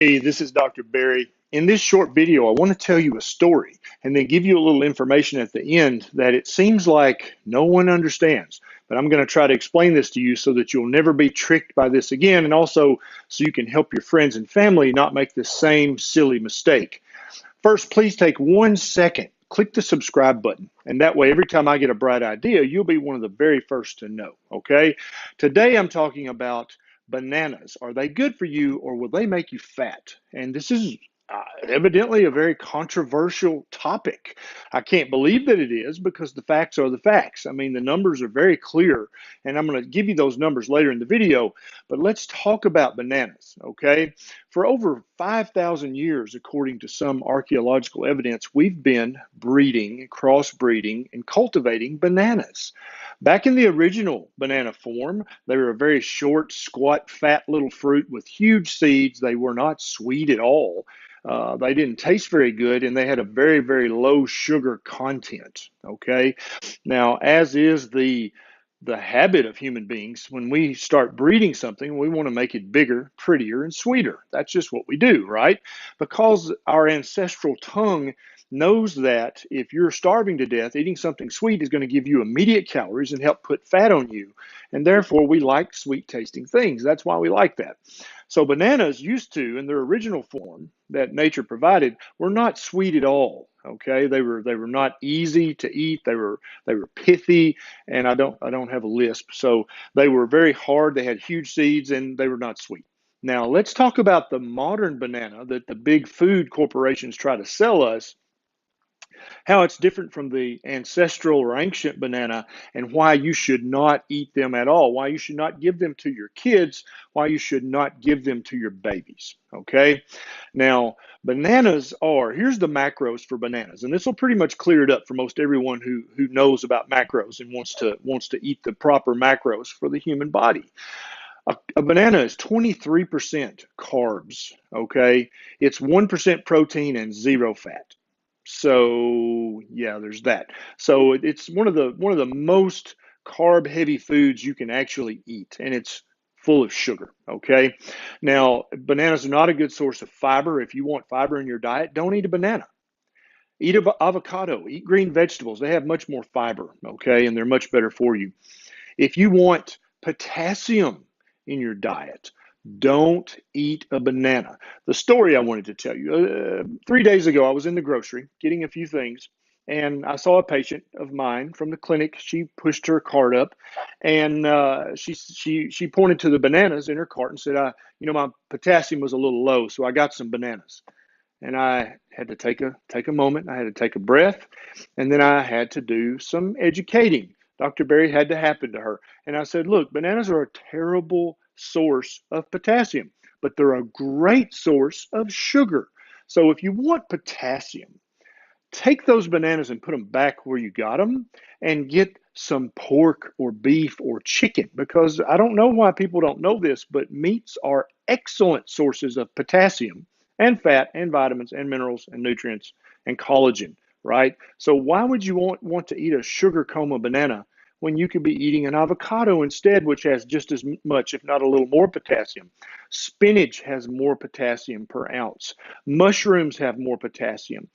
Hey, this is Dr. Barry. In this short video, I want to tell you a story and then give you a little information at the end that it seems like no one understands. But I'm going to try to explain this to you so that you'll never be tricked by this again, and also so you can help your friends and family not make the same silly mistake. First, please take 1 second, click the subscribe button, and that way every time I get a bright idea, you'll be one of the very first to know, okay? Today I'm talking about bananas. Are they good for you or will they make you fat? And this is evidently a very controversial topic. I can't believe that it is because the facts are the facts. I mean, the numbers are very clear, and I'm going to give you those numbers later in the video, but let's talk about bananas, okay? For over 5,000 years, according to some archaeological evidence, we've been breeding, crossbreeding, and cultivating bananas. Back in the original banana form, they were a very short, squat, fat little fruit with huge seeds. They were not sweet at all. They didn't taste very good, and they had a very, very low sugar content. Okay, now as is the habit of human beings, when we start breeding something, we want to make it bigger, prettier, and sweeter. That's just what we do, right? Because our ancestral tongue knows that if you're starving to death, eating something sweet is going to give you immediate calories and help put fat on you. And therefore, we like sweet tasting things. That's why we like that. So bananas used to, in their original form that nature provided, were not sweet at all. Okay, they were not easy to eat. They were pithy, and I don't have a lisp. So they were very hard. They had huge seeds, and they were not sweet. Now let's talk about the modern banana that the big food corporations try to sell us, how it's different from the ancestral or ancient banana, and why you should not eat them at all, why you should not give them to your kids, why you should not give them to your babies. Okay, now bananas are, here's the macros for bananas, and this will pretty much clear it up for most everyone who knows about macros and wants to eat the proper macros for the human body. A banana is 23% carbs. Okay, it's 1% protein and zero fat. So yeah, there's that. So it's one of the most carb heavy foods you can actually eat, and it's full of sugar. Okay, now bananas are not a good source of fiber. If you want fiber in your diet, don't eat a banana. Eat avocado, eat green vegetables. They have much more fiber, okay, and they're much better for you. If you want potassium in your diet, don't eat a banana. The story I wanted to tell you, 3 days ago, I was in the grocery getting a few things, and I saw a patient of mine from the clinic. She pushed her cart up, and she pointed to the bananas in her cart and said, my potassium was a little low, so I got some bananas." And I had to take a moment. I had to take a breath, and then I had to do some educating. Dr. Berry had to happen to her. And I said, look, bananas are a terrible source of potassium, but they're a great source of sugar. So if you want potassium, take those bananas and put them back where you got them and get some pork or beef or chicken, because I don't know why people don't know this, but meats are excellent sources of potassium and fat and vitamins and minerals and nutrients and collagen, right? So why would you want to eat a sugar coma banana when you could be eating an avocado instead, which has just as much, if not a little more potassium? Spinach has more potassium per ounce. Mushrooms have more potassium.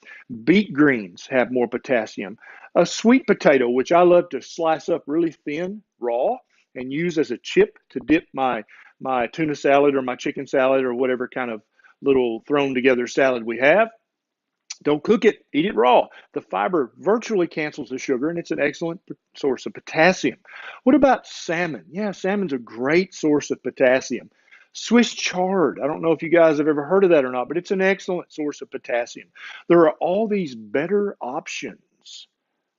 Beet greens have more potassium. A sweet potato, which I love to slice up really thin, raw, and use as a chip to dip my tuna salad or my chicken salad or whatever kind of little thrown together salad we have. Don't cook it, eat it raw. The fiber virtually cancels the sugar, and it's an excellent source of potassium. What about salmon? Yeah, salmon's a great source of potassium. Swiss chard, I don't know if you guys have ever heard of that or not, but it's an excellent source of potassium. There are all these better options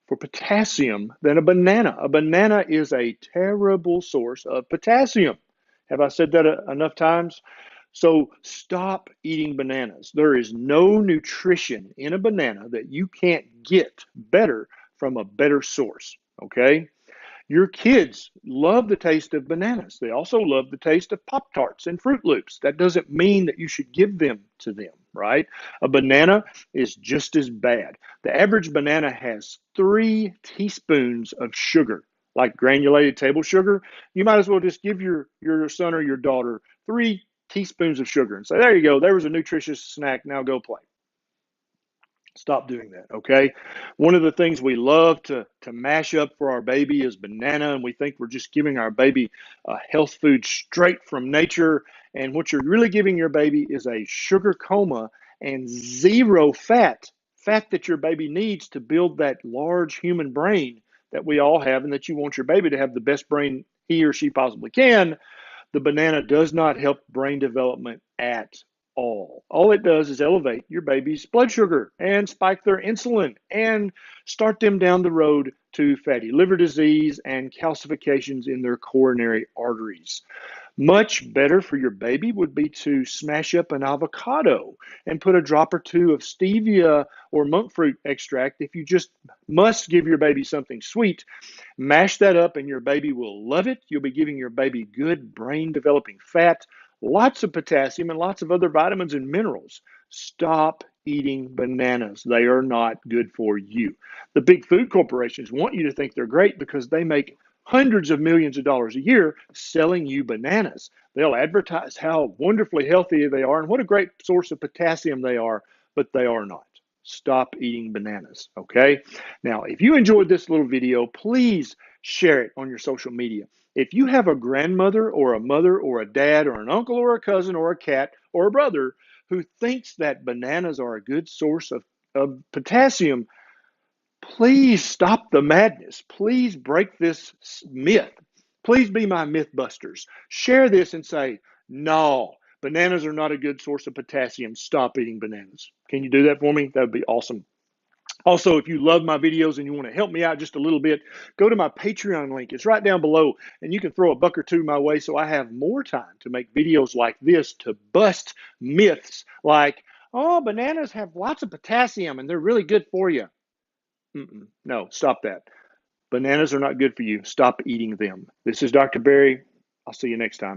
for potassium than a banana. A banana is a terrible source of potassium. Have I said that enough times? So stop eating bananas. There is no nutrition in a banana that you can't get better from a better source. Okay? Your kids love the taste of bananas. They also love the taste of Pop Tarts and Fruit Loops. That doesn't mean that you should give them to them, right? A banana is just as bad. The average banana has 3 teaspoons of sugar, like granulated table sugar. You might as well just give your son or your daughter teaspoons of sugar and say, there you go, there was a nutritious snack, now go play. Stop doing that, okay? One of the things we love to mash up for our baby is banana, and we think we're just giving our baby a health food straight from nature. And what you're really giving your baby is a sugar coma and zero fat, fat that your baby needs to build that large human brain that we all have, and that you want your baby to have the best brain he or she possibly can. The banana does not help brain development at all. All it does is elevate your baby's blood sugar and spike their insulin and start them down the road to fatty liver disease and calcifications in their coronary arteries. Much better for your baby would be to smash up an avocado and put a drop or two of stevia or monk fruit extract if you just must give your baby something sweet. Mash that up and your baby will love it. You'll be giving your baby good brain developing fat, lots of potassium, and lots of other vitamins and minerals. Stop eating bananas. They are not good for you. The big food corporations want you to think they're great because they make hundreds of millions of dollars a year selling you bananas. They'll advertise how wonderfully healthy they are and what a great source of potassium they are, but they are not. Stop eating bananas, okay? Now, if you enjoyed this little video, please share it on your social media. If you have a grandmother or a mother or a dad or an uncle or a cousin or a cat or a brother who thinks that bananas are a good source of potassium, please stop the madness. Please break this myth. Please be my myth busters. Share this and say, no, bananas are not a good source of potassium. Stop eating bananas. Can you do that for me? That would be awesome. Also, if you love my videos and you want to help me out just a little bit, go to my Patreon link. It's right down below, and you can throw a buck or two my way so I have more time to make videos like this to bust myths like, oh, bananas have lots of potassium and they're really good for you. No, stop that. Bananas are not good for you. Stop eating them. This is Dr. Berry. I'll see you next time.